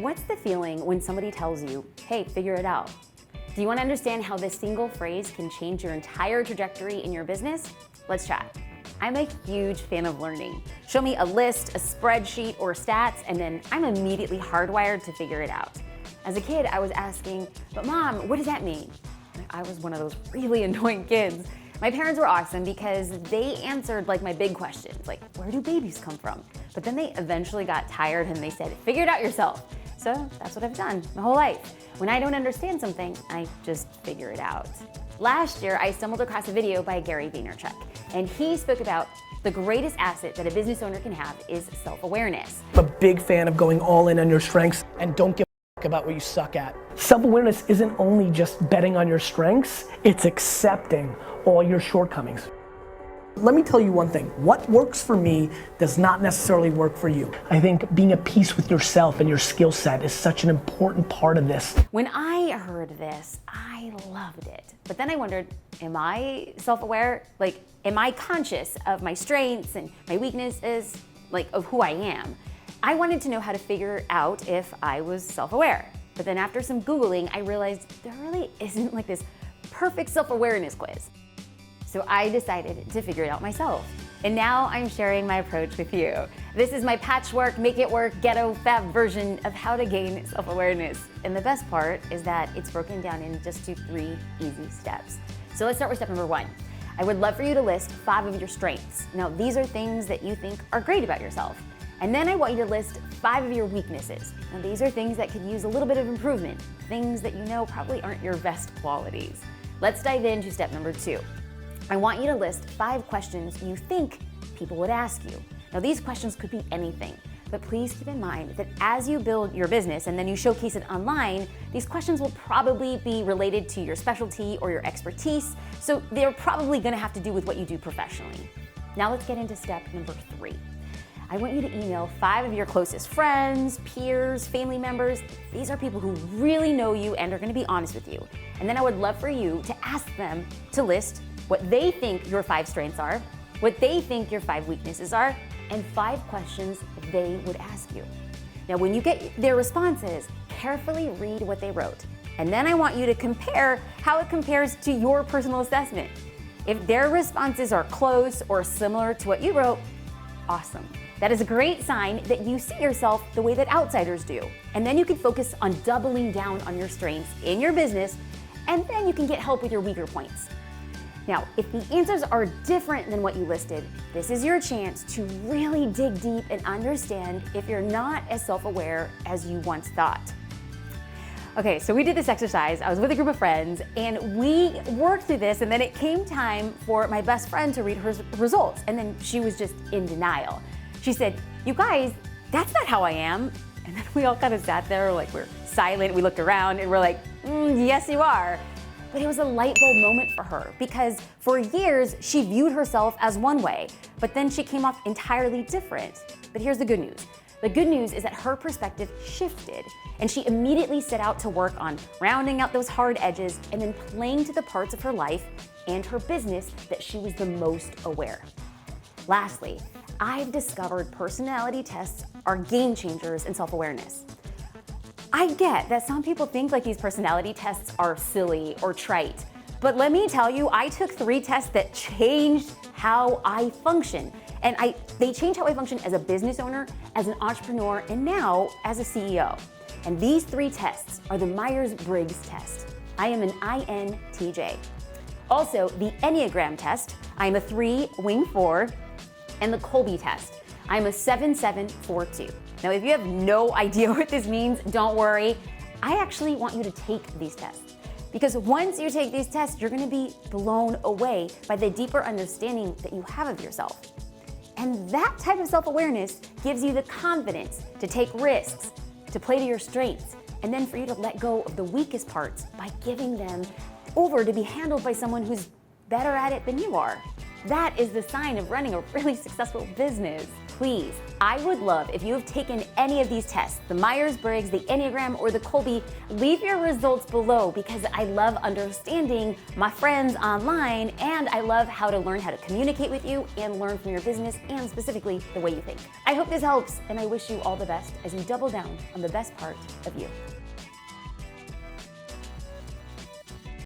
What's the feeling when somebody tells you, hey, figure it out? Do you want to understand how this single phrase can change your entire trajectory in your business? Let's chat. I'm a huge fan of learning. Show me a list, a spreadsheet, or stats, and then I'm immediately hardwired to figure it out. As a kid, I was asking, but Mom, what does that mean? I was one of those really annoying kids. My parents were awesome because they answered like my big questions, like where do babies come from? But then they eventually got tired and they said, figure it out yourself. So that's what I've done my whole life. When I don't understand something, I just figure it out. Last year, I stumbled across a video by Gary Vaynerchuk, and he spoke about the greatest asset that a business owner can have is self-awareness. I'm a big fan of going all in on your strengths and don't give a fuck about what you suck at. Self-awareness isn't only just betting on your strengths, it's accepting all your shortcomings. Let me tell you one thing, what works for me does not necessarily work for you. I think being at peace with yourself and your skill set is such an important part of this. When I heard this, I loved it. But then I wondered, am I self-aware? Like, am I conscious of my strengths and my weaknesses, like of who I am? I wanted to know how to figure out if I was self-aware. But then after some Googling, I realized there really isn't like this perfect self-awareness quiz. So I decided to figure it out myself. And now I'm sharing my approach with you. This is my patchwork, make it work, ghetto-fab version of how to gain self-awareness. And the best part is that it's broken down into just 3 easy steps. So let's start with step number 1. I would love for you to list 5 of your strengths. Now, these are things that you think are great about yourself. And then I want you to list 5 of your weaknesses. Now, these are things that could use a little bit of improvement, things that you know probably aren't your best qualities. Let's dive into step number 2. I want you to list 5 questions you think people would ask you. Now, these questions could be anything, but please keep in mind that as you build your business and then you showcase it online, these questions will probably be related to your specialty or your expertise, so they're probably gonna have to do with what you do professionally. Now let's get into step number 3. I want you to email 5 of your closest friends, peers, family members. These are people who really know you and are gonna be honest with you. And then I would love for you to ask them to list what they think your 5 strengths are, what they think your 5 weaknesses are, and 5 questions they would ask you. Now, when you get their responses, carefully read what they wrote. And then I want you to compare how it compares to your personal assessment. If their responses are close or similar to what you wrote, awesome. That is a great sign that you see yourself the way that outsiders do. And then you can focus on doubling down on your strengths in your business, and then you can get help with your weaker points. Now, if the answers are different than what you listed, this is your chance to really dig deep and understand if you're not as self-aware as you once thought. Okay, so we did this exercise. I was with a group of friends and we worked through this, and then it came time for my best friend to read her results, and then she was just in denial. She said, you guys, that's not how I am. And then we all kind of sat there like we're silent. We looked around and we're like, yes, you are. But it was a light bulb moment for her because for years she viewed herself as one way, but then she came off entirely different. But here's the good news. The good news is that her perspective shifted and she immediately set out to work on rounding out those hard edges and then playing to the parts of her life and her business that she was the most aware. Lastly, I've discovered personality tests are game changers in self-awareness. I get that some people think like these personality tests are silly or trite, but let me tell you, I took 3 tests that changed how I function. And they changed how I function as a business owner, as an entrepreneur, and now as a CEO. And these 3 tests are the Myers-Briggs test. I am an INTJ. Also, the Enneagram test, I'm a 3, wing 4, and the Colby test. I'm a 7-7-4-2. Now, if you have no idea what this means, don't worry. I actually want you to take these tests because once you take these tests, you're gonna be blown away by the deeper understanding that you have of yourself. And that type of self-awareness gives you the confidence to take risks, to play to your strengths, and then for you to let go of the weakest parts by giving them over to be handled by someone who's better at it than you are. That is the sign of running a really successful business. please, I would love if you have taken any of these tests, the Myers-Briggs, the Enneagram, or the Kolbe, leave your results below because I love understanding my friends online and I love how to learn how to communicate with you and learn from your business and specifically the way you think. I hope this helps and I wish you all the best as you double down on the best part of you.